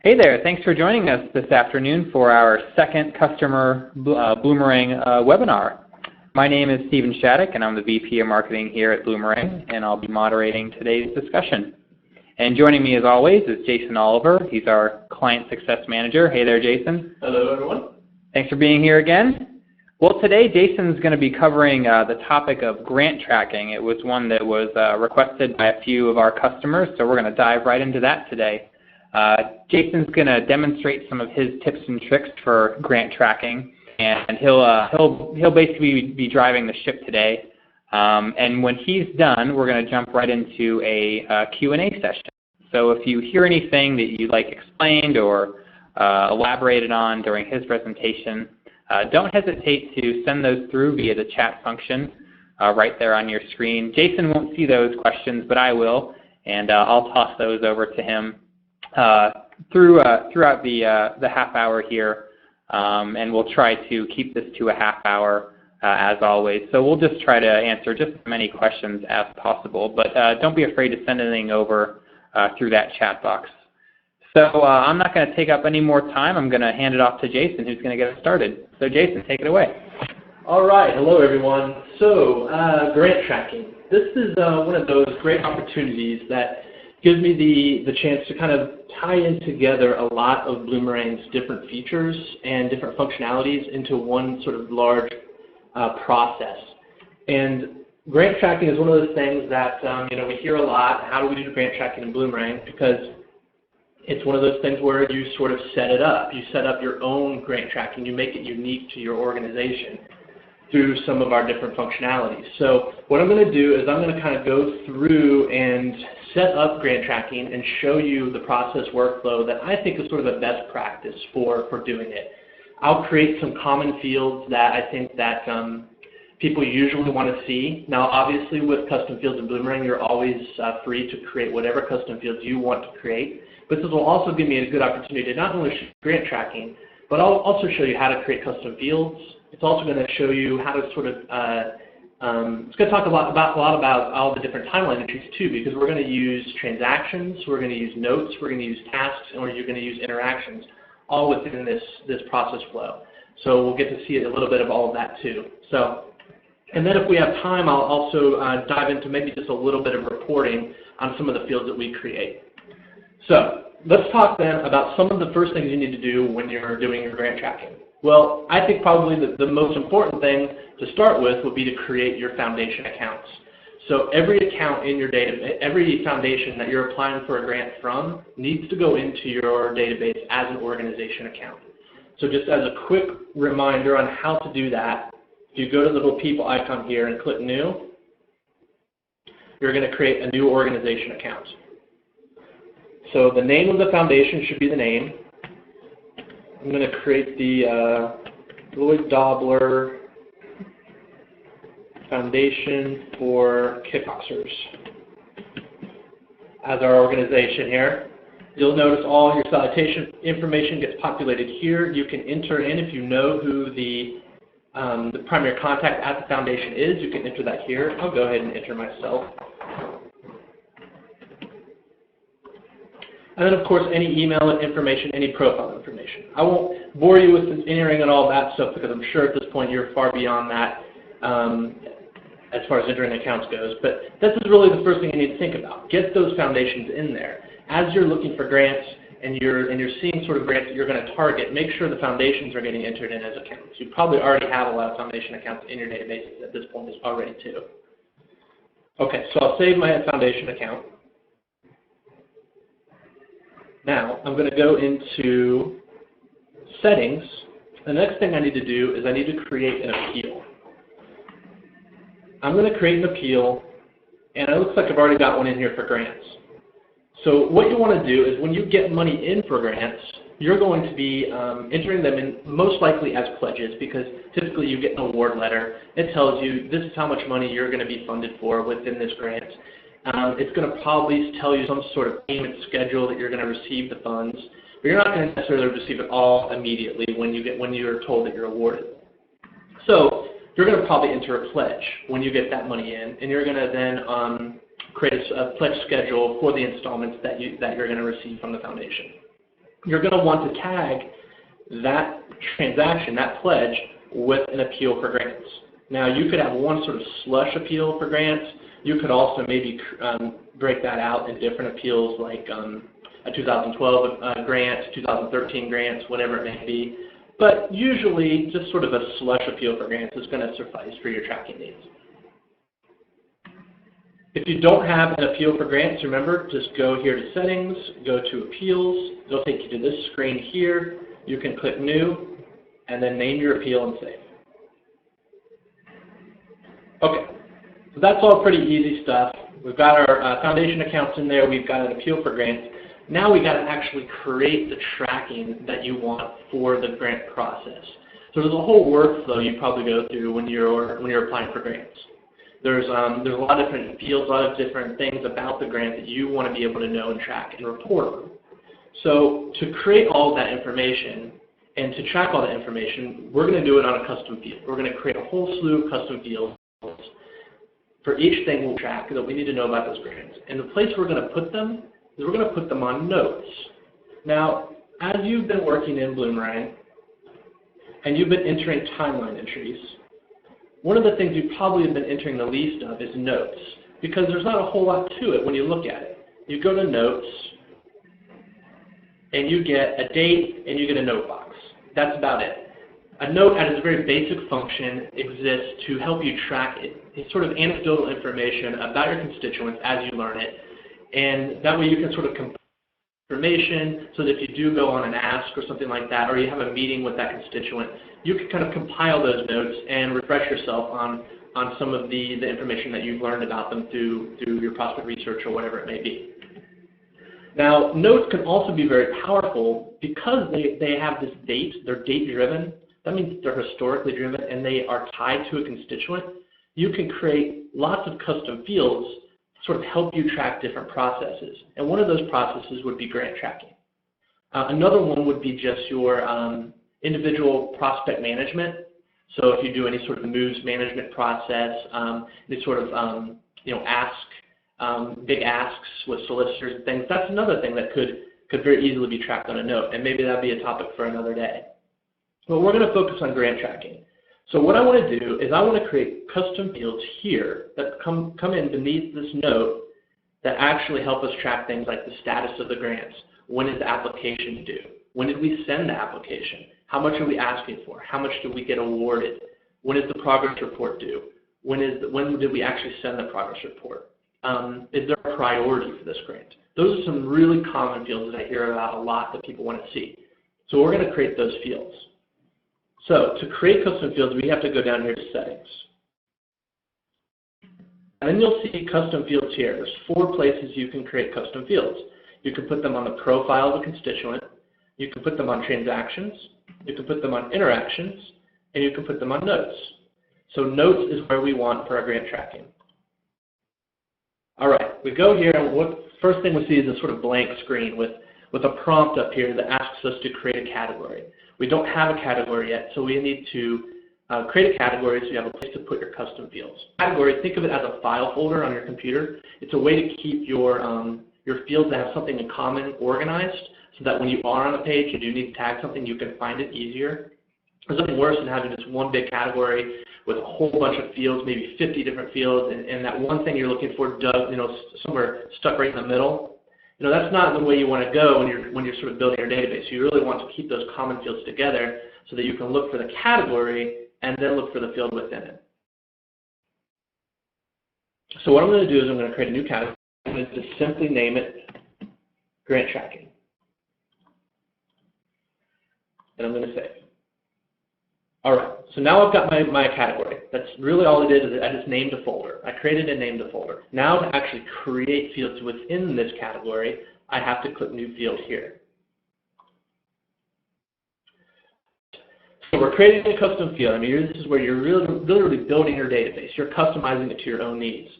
Hey there, thanks for joining us this afternoon for our second customer Bloomerang webinar. My name is Stephen Shattuck and I'm the VP of Marketing here at Bloomerang, and I'll be moderating today's discussion. And joining me as always is Jason Oliver. He's our Client Success Manager. Hey there, Jason. Hello, everyone. Thanks for being here again. Well, today Jason's going to be covering the topic of grant tracking. It was one that was requested by a few of our customers, so we're going to dive right into that today. Jason's going to demonstrate some of his tips and tricks for grant tracking, and he'll basically be driving the ship today. And when he's done, we're going to jump right into a Q&A session. So if you hear anything that you'd like explained or elaborated on during his presentation, don't hesitate to send those through via the chat function right there on your screen. Jason won't see those questions, but I will, and I'll toss those over to him throughout the half hour here, and we'll try to keep this to a half hour as always. So we'll just try to answer just as many questions as possible, but don't be afraid to send anything over through that chat box. So I'm not going to take up any more time. I'm going to hand it off to Jason, who's going to get us started. So Jason, take it away. All right. Hello, everyone. So grant tracking. This is one of those great opportunities that gives me the chance to kind of tie in together a lot of Bloomerang's different features and different functionalities into one sort of large process. And grant tracking is one of those things that we hear a lot. How do we do grant tracking in Bloomerang? Because it's one of those things where you sort of set it up. You set up your own grant tracking. You make it unique to your organization through some of our different functionalities. So what I'm going to do is I'm going to kind of go through and set up grant tracking and show you the process workflow that I think is sort of a best practice for doing it. I'll create some common fields that I think that people usually want to see. Now obviously with custom fields in Bloomerang, you're always free to create whatever custom fields you want to create. But this will also give me a good opportunity to not only show grant tracking, but I'll also show you how to create custom fields. It's also going to show you how to sort of, it's going to talk a lot about all the different timeline entries too, because we're going to use transactions, we're going to use notes, we're going to use tasks, and we're going to use interactions, all within this process flow. So we'll get to see a little bit of all of that too. So, and then if we have time, I'll also dive into maybe just a little bit of reporting on some of the fields that we create. So let's talk then about some of the first things you need to do when you're doing your grant tracking. Well, I think probably the most important thing to start with would be to create your foundation accounts. So every account in your database, every foundation that you're applying for a grant from needs to go into your database as an organization account. So just as a quick reminder on how to do that, if you go to the little people icon here and click New, you're going to create a new organization account. So the name of the foundation should be the name. I'm going to create the Lloyd Dobler Foundation for Kickboxers as our organization here. You'll notice all your citation information gets populated here. You can enter in if you know who the primary contact at the foundation is. You can enter that here. I'll go ahead and enter myself. And then, of course, any email information, any profile information. I won't bore you with entering and all that stuff because I'm sure at this point you're far beyond that as far as entering accounts goes. But this is really the first thing you need to think about. Get those foundations in there. As you're looking for grants and you're seeing sort of grants that you're going to target, make sure the foundations are getting entered in as accounts. You probably already have a lot of foundation accounts in your database at this point already too. Okay, so I'll save my foundation account. Now, I'm going to go into Settings. The next thing I need to do is I need to create an appeal. I'm going to create an appeal, and it looks like I've already got one in here for grants. So what you want to do is when you get money in for grants, you're going to be entering them in most likely as pledges because typically you get an award letter. It tells you this is how much money you're going to be funded for within this grant. It's going to probably tell you some sort of payment schedule that you're going to receive the funds, but you're not going to necessarily receive it all immediately when you're told that you're awarded. So you're going to probably enter a pledge when you get that money in, and you're going to then create a pledge schedule for the installments that you're going to receive from the foundation. you're going to want to tag that transaction, that pledge, with an appeal for grants. Now, you could have one sort of slush appeal for grants. You could also maybe break that out in different appeals, like a 2012 grant, 2013 grants, whatever it may be. But usually, just sort of a slush appeal for grants is going to suffice for your tracking needs. If you don't have an appeal for grants, remember, just go here to Settings, go to Appeals. It'll take you to this screen here. You can click New, and then name your appeal and save. Okay, so that's all pretty easy stuff. We've got our foundation accounts in there. We've got an appeal for grants. Now we've got to actually create the tracking that you want for the grant process. So there's a whole workflow you probably go through when you're applying for grants. There's a lot of different fields, a lot of different things about the grant that you want to be able to know and track and report on. So to create all of that information and to track all that information, we're going to do it on a custom field. We're going to create a whole slew of custom fields for each thing we'll track that we need to know about those grants. And the place we're going to put them is we're going to put them on notes. Now, as you've been working in Bloomerang and you've been entering timeline entries, one of the things you probably have been entering the least of is notes, because there's not a whole lot to it when you look at it. You go to notes, and you get a date, and you get a note box. That's about it. A note, as a very basic function, exists to help you track it. It's sort of anecdotal information about your constituents as you learn it, and that way you can sort of compile information so that if you do go on an ask or something like that, or you have a meeting with that constituent, you can kind of compile those notes and refresh yourself on some of the information that you've learned about them through your prospect research or whatever it may be. Now, notes can also be very powerful because they have this date, they're date-driven. That means they're historically driven and they are tied to a constituent. You can create lots of custom fields to sort of help you track different processes. And one of those processes would be grant tracking. Another one would be just your individual prospect management. So if you do any sort of moves management process, any sort of big asks with solicitors and things, that's another thing that could very easily be tracked on a note, and maybe that'd be a topic for another day. But we're going to focus on grant tracking. So what I want to do is I want to create custom fields here that come in beneath this note that actually help us track things like the status of the grants. When is the application due? When did we send the application? How much are we asking for? How much did we get awarded? When is the progress report due? When did we actually send the progress report? Is there a priority for this grant? Those are some really common fields that I hear about a lot that people want to see. So we're going to create those fields. So to create custom fields, we have to go down here to Settings. And then you'll see custom fields here. There's 4 places you can create custom fields. You can put them on the profile of a constituent. You can put them on transactions. You can put them on interactions. And you can put them on notes. So notes is where we want for our grant tracking. All right, we go here, and first thing we see is a sort of blank screen with a prompt up here that asks us to create a category. We don't have a category yet, so we need to create a category so you have a place to put your custom fields. Category, think of it as a file folder on your computer. It's a way to keep your fields that have something in common organized so that when you are on a page, you do need to tag something, you can find it easier. There's nothing worse than having just one big category with a whole bunch of fields, maybe 50 different fields, and that one thing you're looking for, somewhere stuck right in the middle. That's not the way you want to go when you're sort of building your database. You really want to keep those common fields together so that you can look for the category and then look for the field within it. So what I'm going to do is I'm going to create a new category. I'm going to just simply name it Grant Tracking. And I'm going to save. All right, so now I've got my category. That's really all it is I just named a folder. I created and named a folder. Now to actually create fields within this category, I have to click New Field here. So we're creating a custom field. This is where you're literally building your database. You're customizing it to your own needs.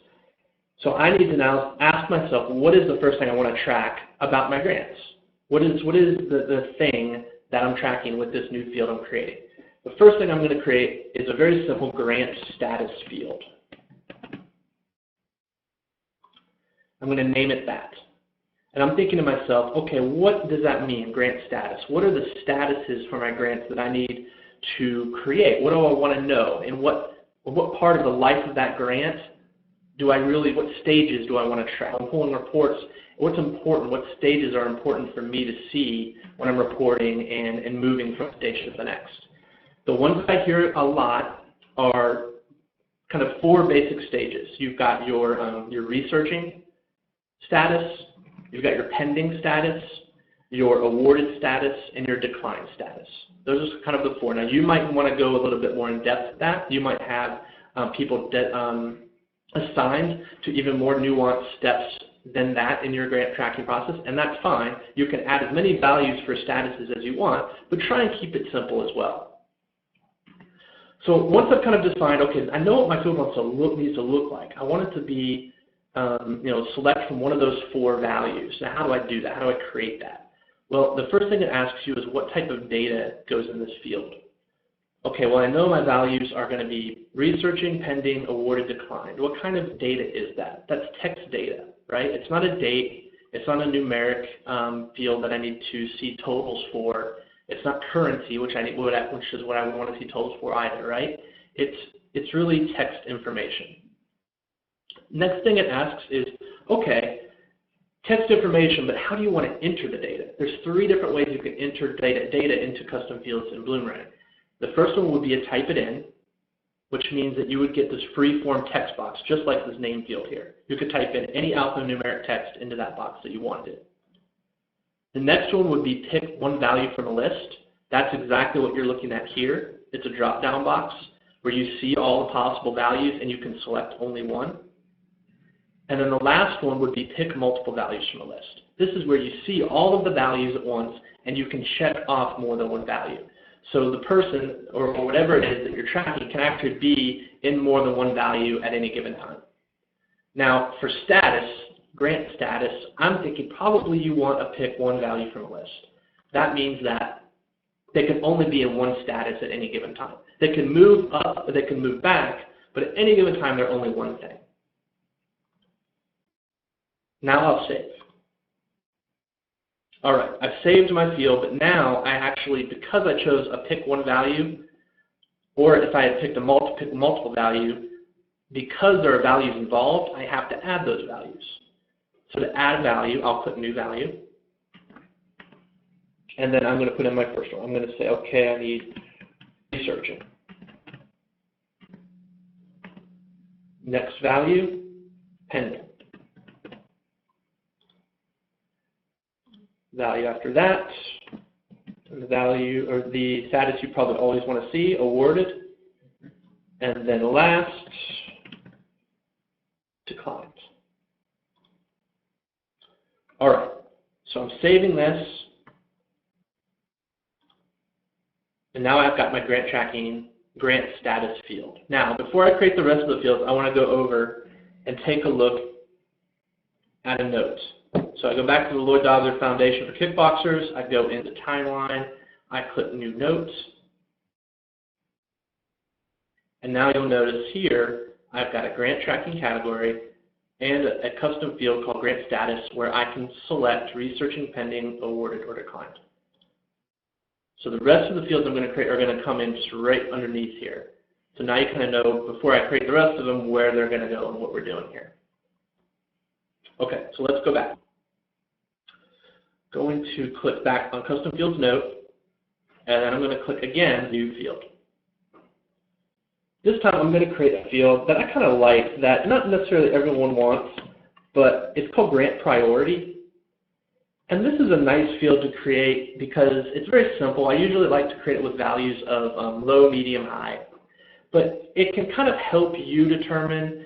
So I need to now ask myself, what is the first thing I want to track about my grants? What is the thing that I'm tracking with this new field I'm creating? The first thing I'm going to create is a very simple grant status field. I'm going to name it that. And I'm thinking to myself, okay, what does that mean, grant status? What are the statuses for my grants that I need to create? What do I want to know? And what part of the life of that grant what stages do I want to track? I'm pulling reports. What's important? What stages are important for me to see when I'm reporting and moving from station to the next? The ones that I hear a lot are kind of 4 basic stages. You've got your researching status, you've got your pending status, your awarded status, and your declined status. Those are kind of the 4. Now, you might want to go a little bit more in depth with that. You might have people assigned to even more nuanced steps than that in your grant tracking process, and that's fine. You can add as many values for statuses as you want, but try and keep it simple as well. So once I've kind of defined, okay, I know what my field needs to look like. I want it to be, select from one of those 4 values. Now, how do I do that? How do I create that? Well, the first thing it asks you is what type of data goes in this field. Okay, well, I know my values are going to be researching, pending, awarded, declined. What kind of data is that? That's text data, right? It's not a date. It's not a numeric field that I need to see totals for. It's not currency, which is what I would want to see totals for either, right? It's really text information. Next thing it asks is, okay, text information, but how do you want to enter the data? There's 3 different ways you can enter data into custom fields in Bloomerang. The first one would be a type it in, which means that you would get this free-form text box, just like this name field here. You could type in any alphanumeric text into that box that you wanted. The next one would be pick one value from a list. That's exactly what you're looking at here. It's a drop-down box where you see all the possible values and you can select only one. And then the last one would be pick multiple values from a list. This is where you see all of the values at once and you can check off more than one value. So the person, or whatever it is that you're tracking, can actually be in more than one value at any given time. Now, for status, grant status, I'm thinking probably you want to pick one value from a list. That means that they can only be in one status at any given time. They can move up, or they can move back, but at any given time, they're only one thing. Now I'll save. All right, I've saved my field, but now I actually, because I chose a pick one value, or if I had picked a multiple value, because there are values involved, I have to add those values. So to add value, I'll click new value, and then I'm going to put in my first one. I'm going to say, okay, I need researching. Next value, pending. Value after that, and the value or the status you probably always want to see, awarded, and then last, declined. All right, so I'm saving this, and now I've got my grant tracking grant status field. Now, before I create the rest of the fields, I want to go over and take a look at a note. So I go back to the Lloyd Dobler Foundation for Kickboxers, I go into Timeline, I click New Notes, and now you'll notice here I've got a grant tracking category and a custom field called Grant Status where I can select Researching, Pending, Awarded, or Declined. So the rest of the fields I'm going to create are going to come in just right underneath here. So now you kind of know, before I create the rest of them, where they're going to go and what we're doing here. Okay, so let's go back. Going to click back on Custom Fields Note, and then I'm going to click again, New Field. This time I'm going to create a field that I kind of like, that not necessarily everyone wants, but it's called Grant Priority. And this is a nice field to create because it's very simple. I usually like to create it with values of low, medium, high. But it can kind of help you determine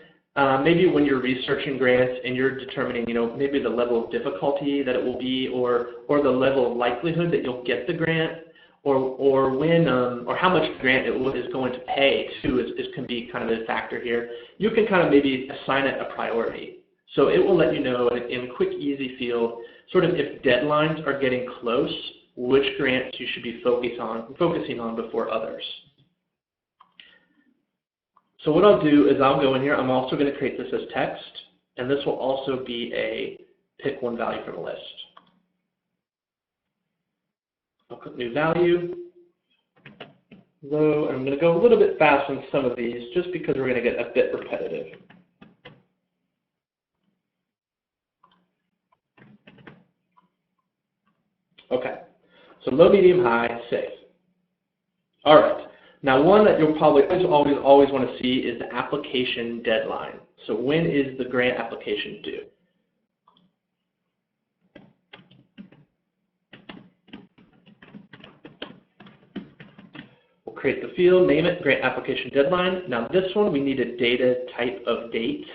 maybe when you're researching grants and you're determining, maybe the level of difficulty that it will be, or the level of likelihood that you'll get the grant, or when or how much grant it is going to pay too can be kind of a factor here. You can kind of maybe assign it a priority. So it will let you know in a quick, easy field, sort of if deadlines are getting close, which grants you should be focusing on before others. So what I'll do is I'll go in here. I'm also going to create this as text, and this will also be a pick one value from a list. I'll click new value, low, and I'm going to go a little bit fast on some of these just because we're going to get a bit repetitive. Okay, so low, medium, high, save. All right, now one that you'll probably always want to see is the application deadline. So when is the grant application due? We'll create the field, name it, grant application deadline. Now this one, we need a data type of date.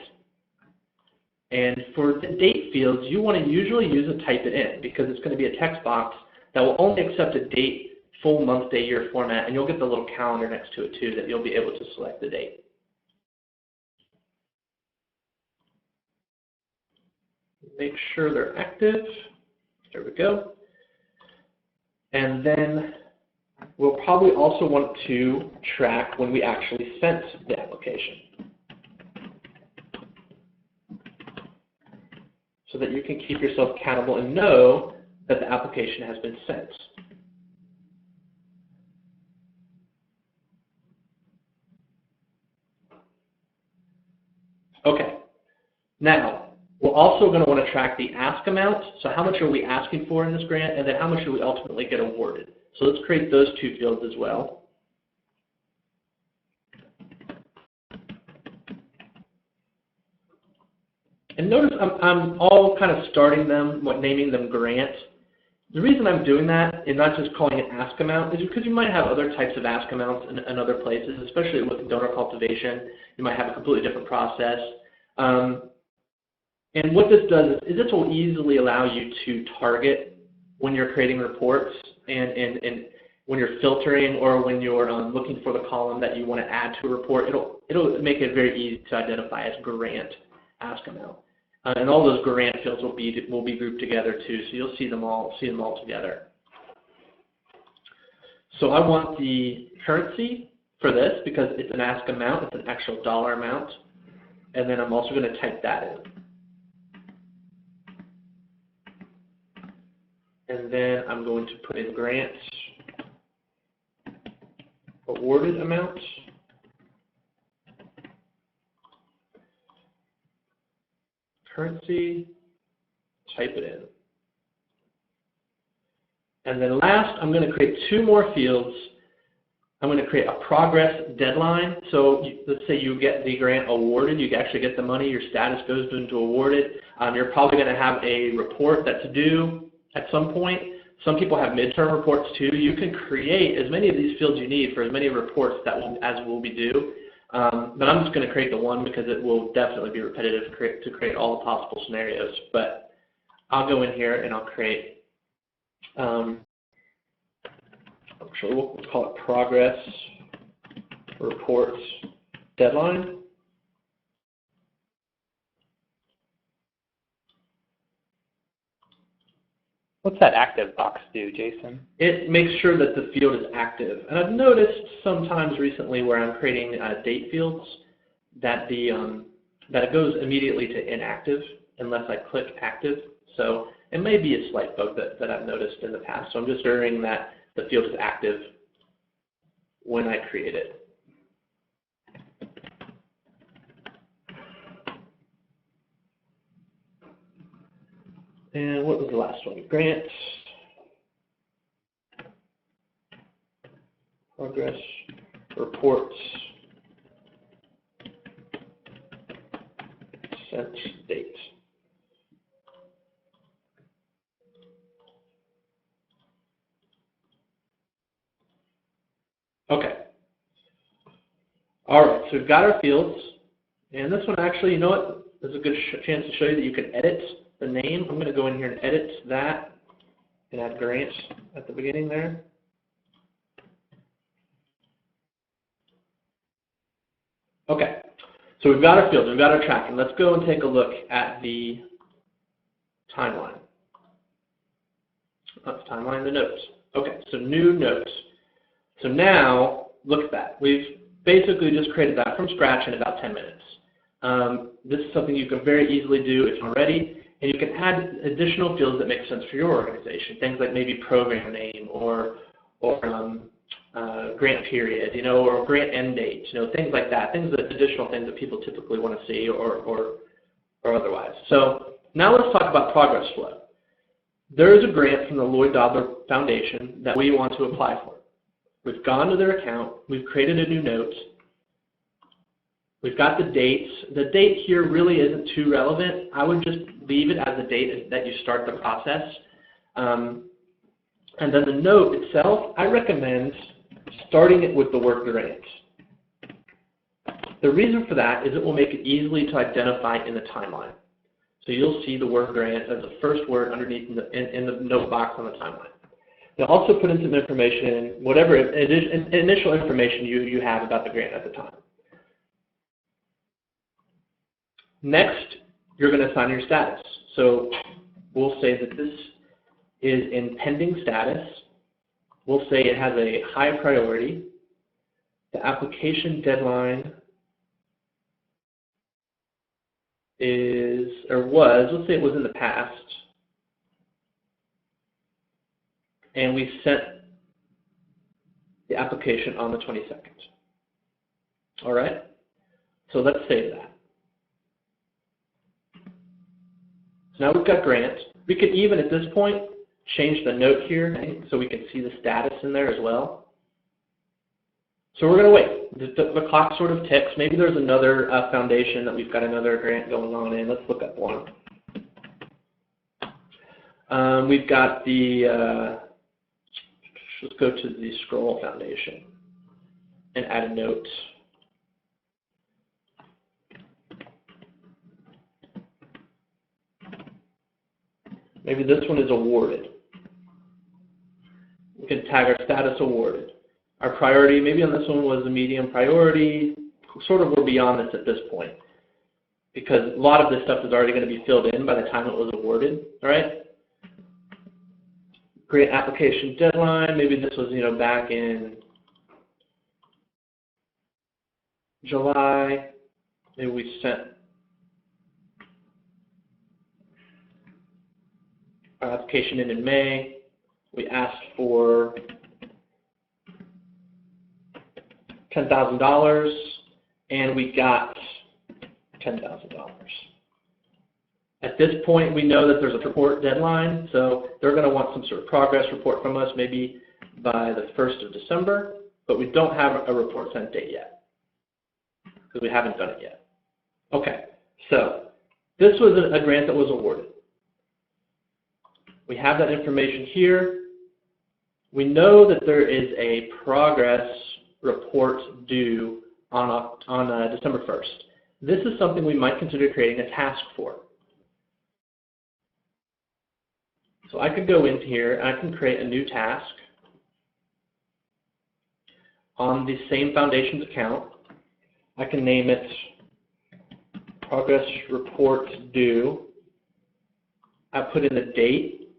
And for the date fields, you want to usually use a type it in because it's going to be a text box that will only accept a date, full month, day, year format, and you'll get the little calendar next to it too that you'll be able to select the date. Make sure they're active. There we go. And then we'll probably also want to track when we actually sent the application, so that you can keep yourself accountable and know that the application has been sent. Okay, now we're also going to want to track the ask amount. So how much are we asking for in this grant, and then how much do we ultimately get awarded? So let's create those two fields as well. And notice I'm all kind of starting them, naming them grant. The reason I'm doing that and not just calling it ask amount is because you might have other types of ask amounts in other places, especially with donor cultivation. You might have a completely different process. And what this does is this will easily allow you to target when you're creating reports and when you're filtering or when you're looking for the column that you want to add to a report. It'll make it very easy to identify as grant ask amount. And all those grant fields will be grouped together too, so you'll see them all together. So I want the currency for this because it's an ask amount, it's an actual dollar amount, and then I'm also going to type that in. And then I'm going to put in grants awarded amount. Currency, type it in. And then last, I'm going to create two more fields. I'm going to create a progress deadline. So let's say you get the grant awarded, you actually get the money, your status goes into awarded. You're probably going to have a report that's due at some point. Some people have midterm reports too. You can create as many of these fields you need for as many reports as will be due. But I'm just going to create the one because it will definitely be repetitive to create all the possible scenarios. But I'll go in here and I'll create, actually we'll call it progress reports deadline. What's that active box do, Jason? It makes sure that the field is active. And I've noticed sometimes recently where I'm creating date fields that that it goes immediately to inactive unless I click active. So it may be a slight bug that I've noticed in the past. So I'm just ensuring that the field is active when I create it. And what was the last one? Grants, progress, reports, sent date. Okay. All right, so we've got our fields. And this one actually, you know what? There's a good chance to show you that you can edit the name. I'm going to go in here and edit that and add grants at the beginning there. Okay, so we've got our fields, we've got our tracking. Let's go and take a look at the timeline. Not the timeline, the notes. Okay, so new notes. So now, look at that. We've basically just created that from scratch in about 10 minutes. This is something you can very easily do if you're ready. And you can add additional fields that make sense for your organization, things like maybe program name or grant period, or grant end date, things like that, additional things that people typically want to see or otherwise. So now let's talk about progress flow. There is a grant from the Lloyd Dobler Foundation that we want to apply for. We've gone to their account, we've created a new note, we've got the dates. The date here really isn't too relevant. I would just leave it as the date that you start the process. And then the note itself, I recommend starting it with the word grant. The reason for that is it will make it easily to identify in the timeline. So you'll see the word grant as the first word underneath in the note box on the timeline. You'll also put in some information, whatever initial information you have about the grant at the time. Next, you're going to assign your status. So we'll say that this is in pending status. We'll say it has a high priority. The application deadline is, or was, let's say it was in the past, and we sent the application on the 22nd. All right? So let's save that. So now we've got grant. We could even, at this point, change the note here so we can see the status in there as well. So we're going to wait. The clock sort of ticks. Maybe there's another foundation that we've got another grant going on in. Let's look up one. We've got the, let's go to the Scroll Foundation and add a note. Maybe this one is awarded. We can tag our status awarded. Our priority, maybe on this one was a medium priority. Sort of we're beyond this at this point because a lot of this stuff is already going to be filled in by the time it was awarded. All right. Grant application deadline. Maybe this was back in July. Maybe we sent our application in May. We asked for $10,000, and we got $10,000. At this point, we know that there's a report deadline, so they're going to want some sort of progress report from us, maybe by the 1st of December, but we don't have a report sent date yet because we haven't done it yet. Okay, so this was a grant that was awarded. We have that information here. We know that there is a progress report due on December 1st. This is something we might consider creating a task for. So I could go into here and I can create a new task on the same foundation's account. I can name it Progress Report Due. I put in the date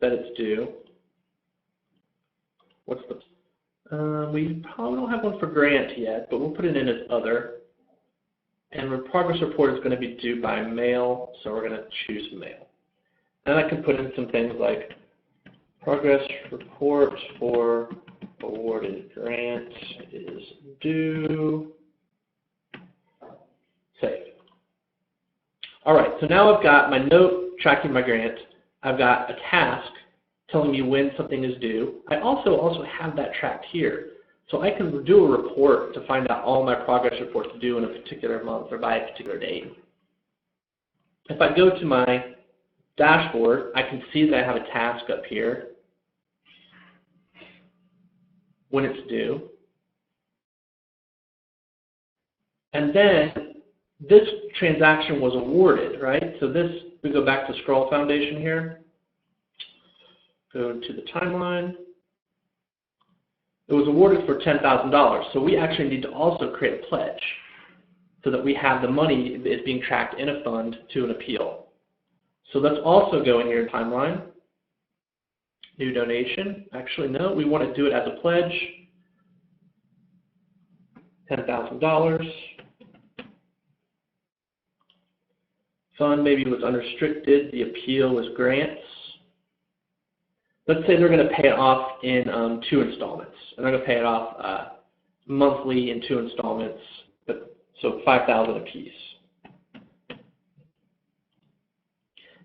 that it's due. What's the we probably don't have one for grant yet, but we'll put it in as other. And the progress report is going to be due by mail, so we're going to choose mail. Then I can put in some things like progress report for awarded grant is due. Save. All right, so now I've got my note tracking my grant. I've got a task telling me when something is due. I also have that tracked here. So I can do a report to find out all my progress reports due in a particular month or by a particular date. If I go to my dashboard, I can see that I have a task up here when it's due. And then this transaction was awarded, right? So this, we go back to Scroll Foundation here. Go to the timeline. It was awarded for $10,000. So we actually need to also create a pledge so that we have the money that is being tracked in a fund to an appeal. So let's also go in here in timeline. New donation. Actually, no, we want to do it as a pledge. $10,000. fund maybe was unrestricted, the appeal was grants. Let's say they're going to pay it off in 2 installments, and they're going to pay it off monthly in 2 installments, so $5,000 a piece.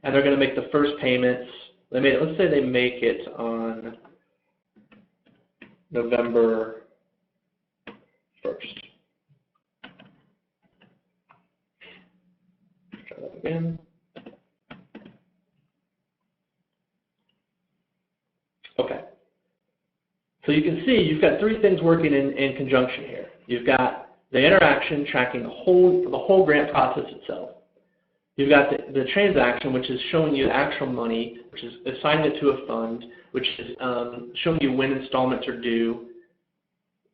And they're going to make the first payments. Let's say they make it on November 1st. Try that again. Okay. So you can see you've got 3 things working in conjunction here. You've got the interaction tracking the whole grant process itself. You've got the transaction, which is showing you the actual money, which is assigning it to a fund, which is showing you when installments are due.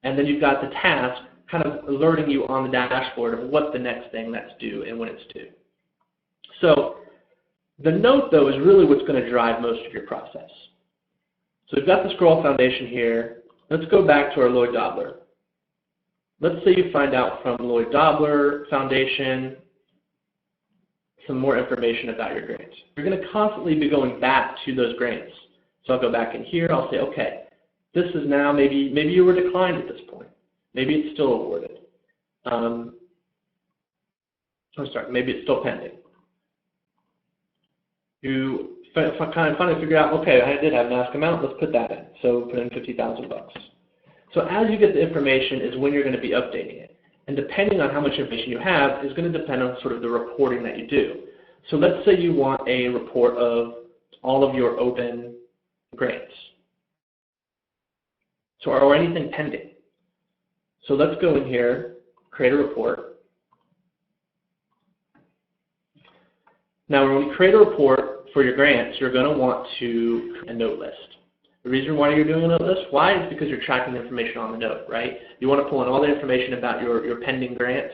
And then you've got the task kind of alerting you on the dashboard of what's the next thing that's due and when it's due. So the note, though, is really what's going to drive most of your process. So we've got the scroll foundation here. Let's go back to our Lloyd Dobler. Let's say you find out from Lloyd Dobler Foundation some more information about your grants. You're going to constantly be going back to those grants. So I'll go back in here. I'll say, okay, this is now maybe you were declined at this point. Maybe it's still awarded. Maybe it's still pending. You finally figure out, okay, I did have an ask amount. Let's put that in. So put in $50,000. So as you get the information is when you're going to be updating it. And depending on how much information you have is going to depend on sort of the reporting that you do. So let's say you want a report of all of your open grants. So or anything pending. So let's go in here, create a report. Now when we create a report for your grants, you're going to want to create a note list. The reason why you're doing a note list, why is because you're tracking the information on the note, right? You want to pull in all the information about your pending grants.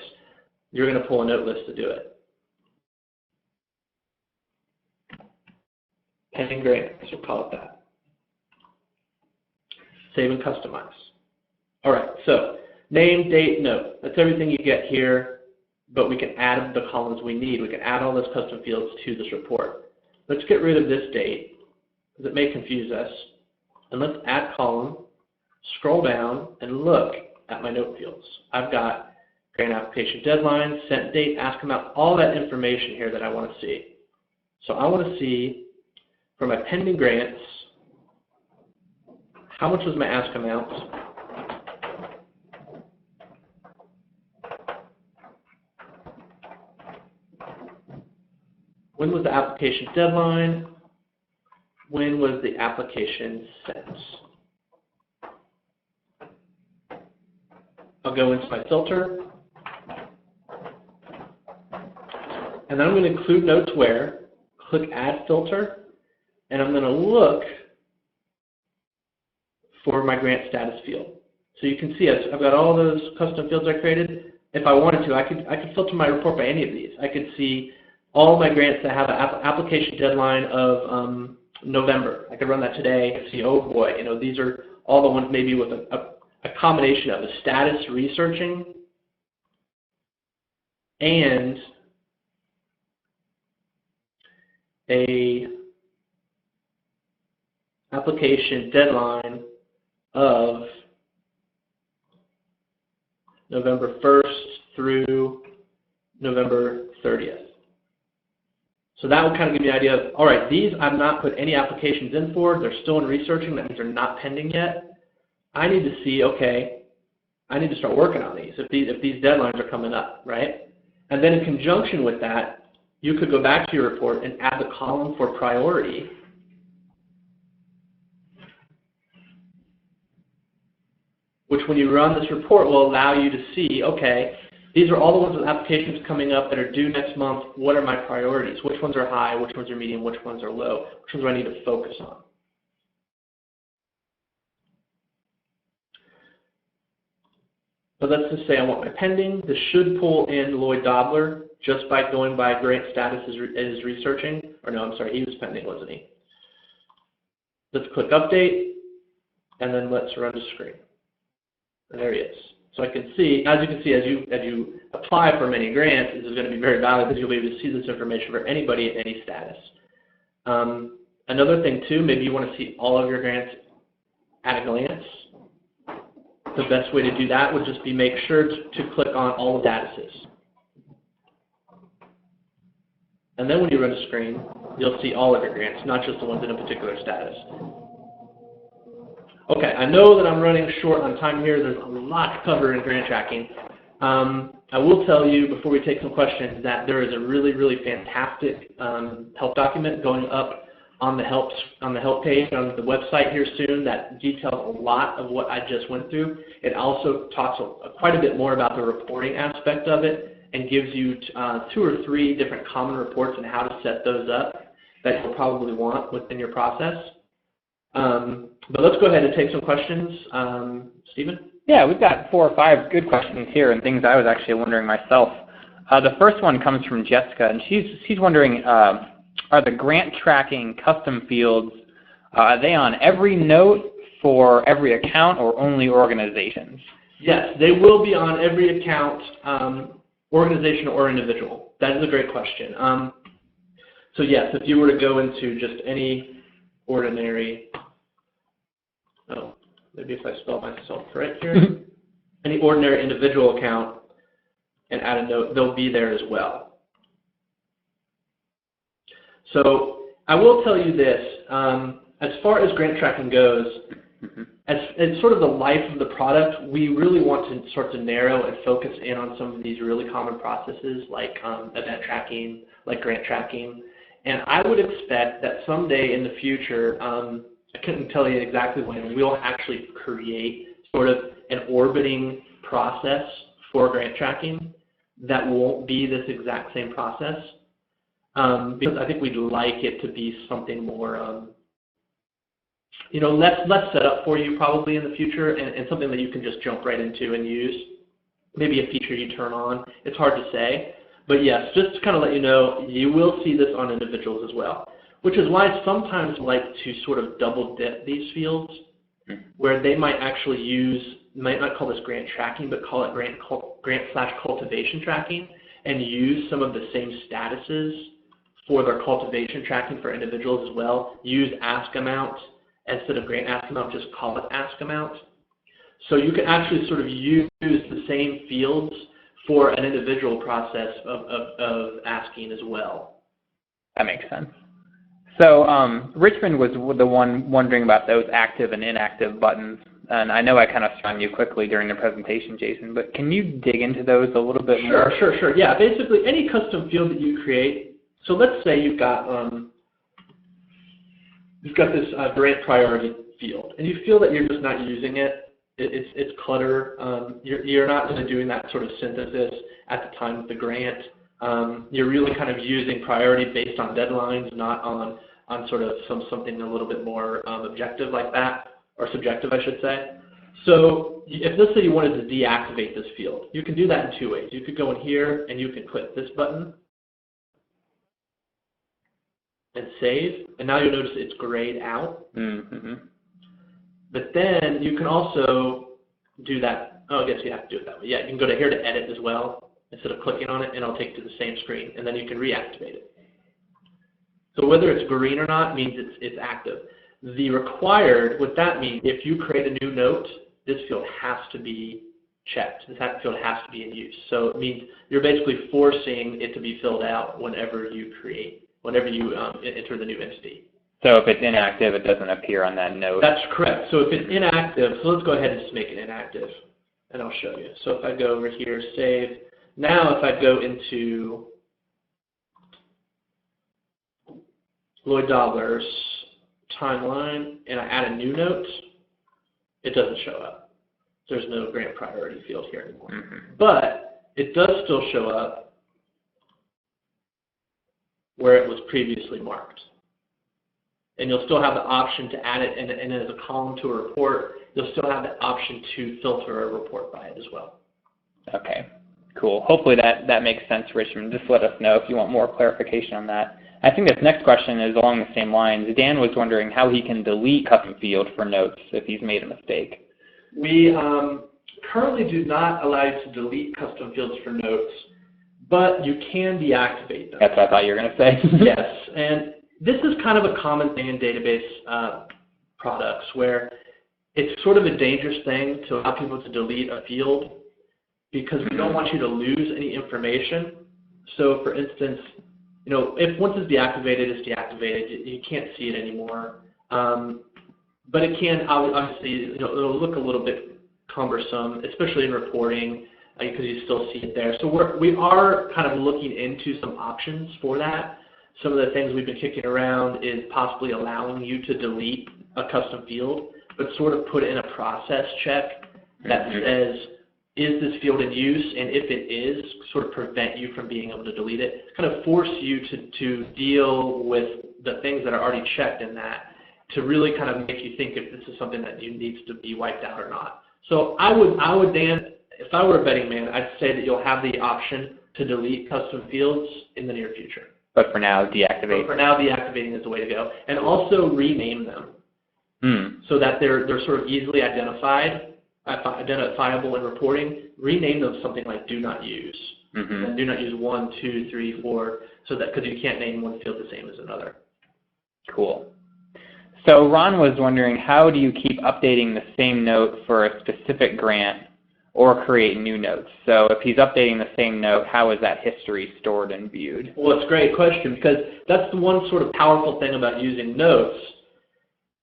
You're going to pull a note list to do it. Pending grants, we'll call it that. Save and customize. All right, so name, date, note. That's everything you get here, but we can add the columns we need. We can add all those custom fields to this report. Let's get rid of this date, because it may confuse us. And let's add column, scroll down, and look at my note fields. I've got grant application deadline, sent date, ask amount, all that information here that I want to see. So I want to see for my pending grants, how much was my ask amount? When was the application deadline? When was the application sent? I'll go into my filter. And then I'm going to include notes where, click Add Filter, and I'm going to look for my grant status field. So you can see I've got all those custom fields I created. If I wanted to, I could filter my report by any of these. I could see all my grants that have an application deadline of November. I could run that today and see, oh boy, these are all the ones maybe with a combination of a status researching and a application deadline of November 1st through November 30th. So that would kind of give you an idea of, all right, these I've not put any applications in for. They're still in researching. That means they're not pending yet. I need to see, okay, I need to start working on these if these deadlines are coming up, right? And then in conjunction with that, you could go back to your report and add the column for priority. Which when you run this report will allow you to see, okay, these are all the ones with applications coming up that are due next month. What are my priorities? Which ones are high? Which ones are medium? Which ones are low? Which ones do I need to focus on? But let's just say I want my pending. This should pull in Lloyd Dobler just by going by grant status is researching. Or no, I'm sorry, he was pending, wasn't he? Let's click Update, and then let's run the screen. And there he is. So I can see, as you apply for many grants, this is going to be very valuable because you'll be able to see this information for anybody at any status. Another thing too, maybe you want to see all of your grants at a glance. The best way to do that would just be make sure to click on all statuses. And then when you run a screen, you'll see all of your grants, not just the ones in a particular status. Okay, I know that I'm running short on time here. There's a lot to cover in grant tracking. I will tell you before we take some questions that there is a really, really fantastic help document going up on the help page on the website here soon that details a lot of what I just went through. It also talks quite a bit more about the reporting aspect of it and gives you 2 or 3 different common reports and how to set those up that you'll probably want within your process. But let's go ahead and take some questions. Stephen? Yeah, we've got 4 or 5 good questions here and things I was actually wondering myself. The first one comes from Jessica, and she's wondering, are the grant tracking custom fields, are they on every note for every account or only organizations? Yes, they will be on every account, organization or individual. That is a great question. So yes, if you were to go into just any ordinary, maybe if I spell myself right here, any ordinary individual account and add a note, they'll be there as well. So I will tell you this, as far as grant tracking goes, as sort of the life of the product, we really want to start to narrow and focus in on some of these really common processes like event tracking, like grant tracking. And I would expect that someday in the future, I couldn't tell you exactly when, we'll actually create sort of an orbiting process for grant tracking that won't be this exact same process. Because I think we'd like it to be something more, less set up for you probably in the future and something that you can just jump right into and use. Maybe a feature you turn on. It's hard to say. But yes, just to kind of let you know, you will see this on individuals as well, which is why I sometimes like to sort of double dip these fields where they might actually might not call this grant tracking, but call it grant/cultivation tracking and use some of the same statuses for their cultivation tracking for individuals as well. Use ask amount instead of grant ask amount, just call it ask amount. So you can actually sort of use the same fields for an individual process of asking as well. That makes sense. So Richmond was the one wondering about those active and inactive buttons. And I know I kind of spun you quickly during the presentation, Jason, but can you dig into those a little bit more? Sure. Yeah, basically any custom field that you create. So let's say you've got this grant priority field, and you feel that you're just not using it. It's clutter. You're not really doing that sort of synthesis at the time of the grant. You're really kind of using priority based on deadlines, not on sort of something a little bit more objective like that, or subjective, I should say. So if let's say you wanted to deactivate this field, you can do that in 2 ways. You could go in here and you can click this button and save, and now you'll notice it's grayed out. But then you can also do that. Oh, I guess you have to do it that way. Yeah, you can go to here to edit as well instead of clicking on it, and it'll take you to the same screen, and then you can reactivate it. So whether it's green or not means it's active. The required, what that means, if you create a new note, this field has to be checked. This field has to be in use. So it means you're basically forcing it to be filled out whenever you enter the new entity. So if it's inactive, it doesn't appear on that note? That's correct. So if it's inactive, so let's go ahead and just make it inactive, and I'll show you. So if I go over here, save. Now if I go into Lloyd Dobler's timeline and I add a new note, it doesn't show up. There's no grant priority field here anymore. But it does still show up where it was previously marked. And you'll still have the option to add it, and as a column to a report, you'll still have the option to filter a report by it as well. Okay, cool. Hopefully that makes sense, Richmond. Just let us know if you want more clarification on that. I think this next question is along the same lines. Dan was wondering how he can delete custom field for notes if he's made a mistake. currently do not allow you to delete custom fields for notes, but you can deactivate them. That's what I thought you were going to say. Yes, and this is kind of a common thing in database products where it's sort of a dangerous thing to allow people to delete a field because we don't want you to lose any information. So for instance, if once it's deactivated, it's deactivated. You can't see it anymore. But it can obviously, it'll look a little bit cumbersome, especially in reporting, because you still see it there. So we are kind of looking into some options for that. Some of the things we've been kicking around is possibly allowing you to delete a custom field, but sort of put in a process check that says, is this field in use? And if it is, sort of prevent you from being able to delete it. Kind of force you to deal with the things that are already checked in that to really kind of make you think if this is something that needs to be wiped out or not. So I would, Dan, if I were a betting man, I'd say that you'll have the option to delete custom fields in the near future. But for now, deactivate. But for now, deactivating is the way to go. And also rename them so that they're sort of easily identifiable in reporting. Rename them something like do not use. And do not use 1, 2, 3, 4, so that because you can't name one field the same as another. Cool. So Ron was wondering, how do you keep updating the same note for a specific grant or create new notes? So if he's updating the same note, how is that history stored and viewed? Well, it's a great question because that's the one sort of powerful thing about using notes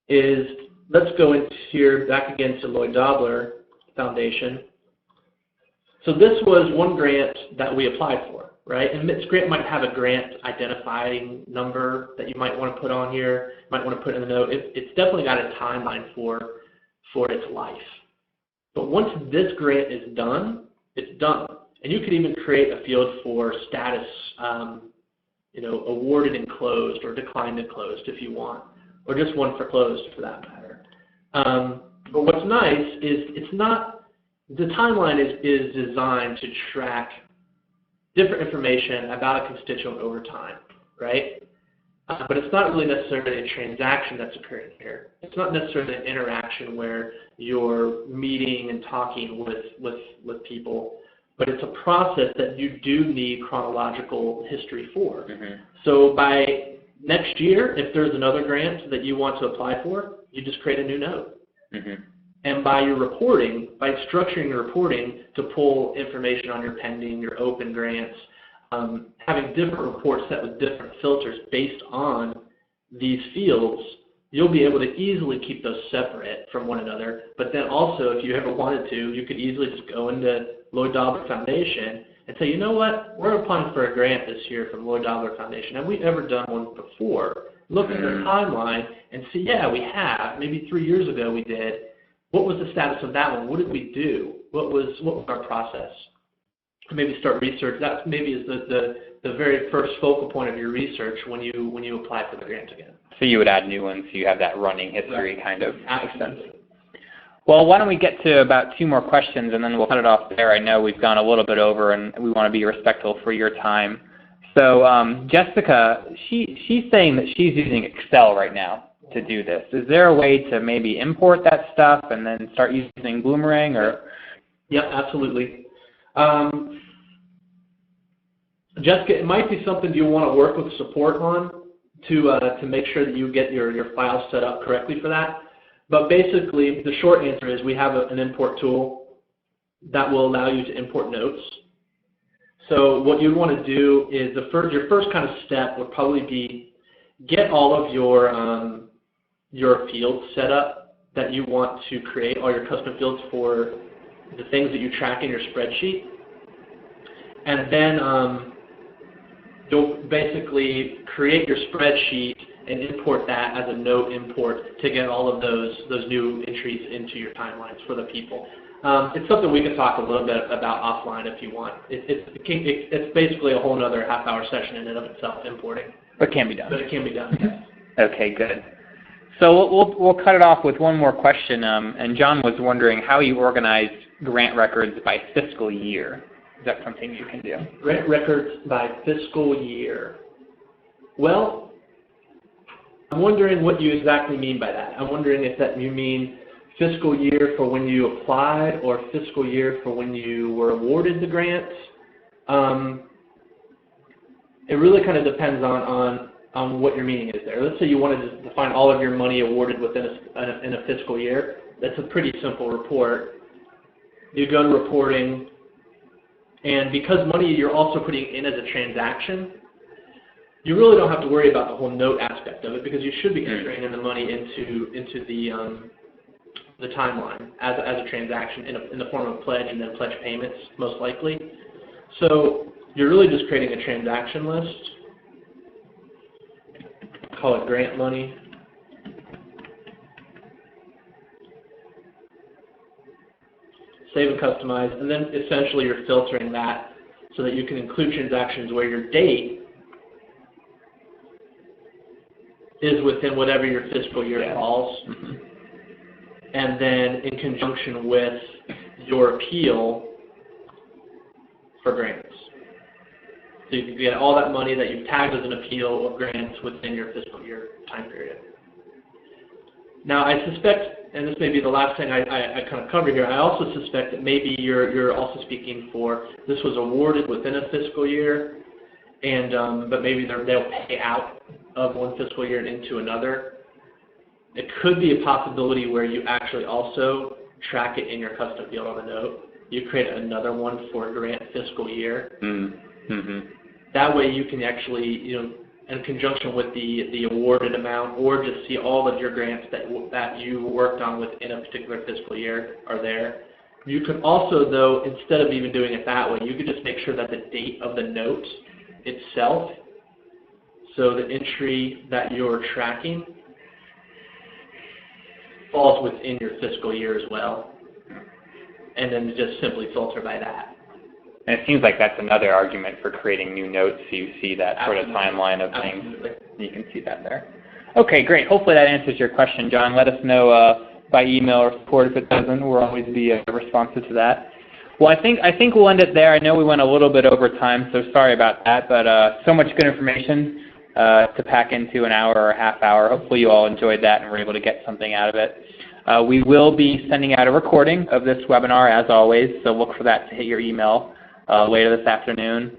is, let's go into here, back again to Lloyd Dobler Foundation. So this was one grant that we applied for, right? And this grant might have a grant identifying number that you might want to put on here, might want to put in the note. It's definitely got a timeline for its life. But once this grant is done, it's done. And you could even create a field for status, awarded and closed or declined and closed if you want, or just one for closed for that matter. But what's nice is the timeline is designed to track different information about a constituent over time, right? But it's not really necessarily a transaction that's occurring here. It's not necessarily an interaction where you're meeting and talking with people, but it's a process that you do need chronological history for. So by next year, if there's another grant that you want to apply for, you just create a new note. And by your reporting, by structuring your reporting to pull information on your pending, your open grants, having different reports set with different filters based on these fields, you'll be able to easily keep those separate from one another. But then also, if you ever wanted to, you could easily just go into Lloyd Dobler Foundation and say, you know what, we're applying for a grant this year from Lloyd Dobler Foundation. Have we ever done one before? Look at the timeline and see, yeah, we have. Maybe 3 years ago we did. What was the status of that one? What did we do? What was our process? Maybe start research. That maybe is the very first focal point of your research when you apply for the grant again. So you would add new ones, so you have that running history kind of. Absolutely. Well, why don't we get to about 2 more questions, and then we'll cut it off there. I know we've gone a little bit over, and we want to be respectful for your time. So Jessica, she's saying that she's using Excel right now to do this. Is there a way to maybe import that stuff and then start using Bloomerang? Or? Yep, absolutely. Jessica, it might be something you want to work with support on to make sure that you get your files set up correctly for that. But basically, the short answer is we have an import tool that will allow you to import notes. So what you want to do is your first kind of step would probably be get all of your fields set up that you want to create, all your custom fields for the things that you track in your spreadsheet. And then you'll basically create your spreadsheet and import that as a note import to get all of those new entries into your timelines for the people. It's something we can talk a little bit about offline if you want. It's basically a whole other half-hour session in and of itself, importing. But it can be done. But it can be done, yes. Okay, good. So we'll cut it off with one more question. And John was wondering how you organize grant records by fiscal year. Is that something you can do? Grant records by fiscal year. Well, I'm wondering what you exactly mean by that. I'm wondering if that you mean fiscal year for when you applied or fiscal year for when you were awarded the grant. It really kind of depends on what your meaning is there. Let's say you wanted to find all of your money awarded within in a fiscal year. That's a pretty simple report. You go to reporting, and because money you're also putting in as a transaction, you really don't have to worry about the whole note aspect of it, because you should be entering in the money into the timeline as a transaction in the form of pledge and then pledge payments, most likely. So you're really just creating a transaction list. Call it grant money. Save and customize, and then essentially you're filtering that so that you can include transactions where your date is within whatever your fiscal year falls, and then in conjunction with your appeal for grants. So you can get all that money that you've tagged as an appeal or grants within your fiscal year time period. Now I suspect, and this may be the last thing I kind of cover here, I also suspect that maybe you're also speaking for this was awarded within a fiscal year, and but maybe they'll pay out of one fiscal year and into another. It could be a possibility where you actually also track it in your custom field on the note. You create another one for a grant fiscal year. That way you can actually, in conjunction with the awarded amount, or just see all of your grants that you worked on within a particular fiscal year are there. You could also, though, instead of even doing it that way, you could just make sure that the date of the note itself, so the entry that you're tracking, falls within your fiscal year as well, and then just simply filter by that. And it seems like that's another argument for creating new notes, so you see that sort of timeline of things. Absolutely. You can see that there. Okay, great. Hopefully that answers your question, John. Let us know by email or support if it doesn't. We'll always be responsive to that. Well, I think we'll end it there. I know we went a little bit over time, so sorry about that, but so much good information to pack into an hour or a half hour. Hopefully you all enjoyed that and were able to get something out of it. We will be sending out a recording of this webinar as always, so look for that to hit your email later this afternoon.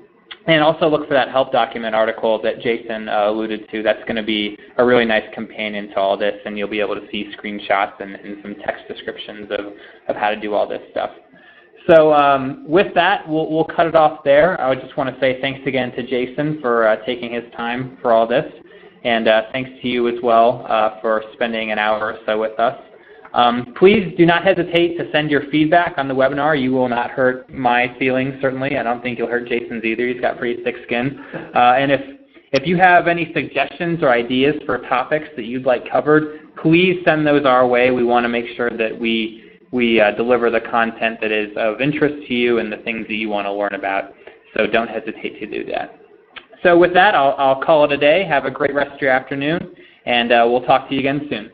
And also look for that help document article that Jason alluded to. That's going to be a really nice companion to all this, and you'll be able to see screenshots and some text descriptions of how to do all this stuff. So with that, we'll cut it off there. I would just want to say thanks again to Jason for taking his time for all this, and thanks to you as well for spending an hour or so with us. Please do not hesitate to send your feedback on the webinar. You will not hurt my feelings, certainly. I don't think you'll hurt Jason's either. He's got pretty thick skin. And if you have any suggestions or ideas for topics that you'd like covered, please send those our way. We want to make sure that we deliver the content that is of interest to you and the things that you want to learn about. So don't hesitate to do that. So with that, I'll call it a day. Have a great rest of your afternoon, and we'll talk to you again soon.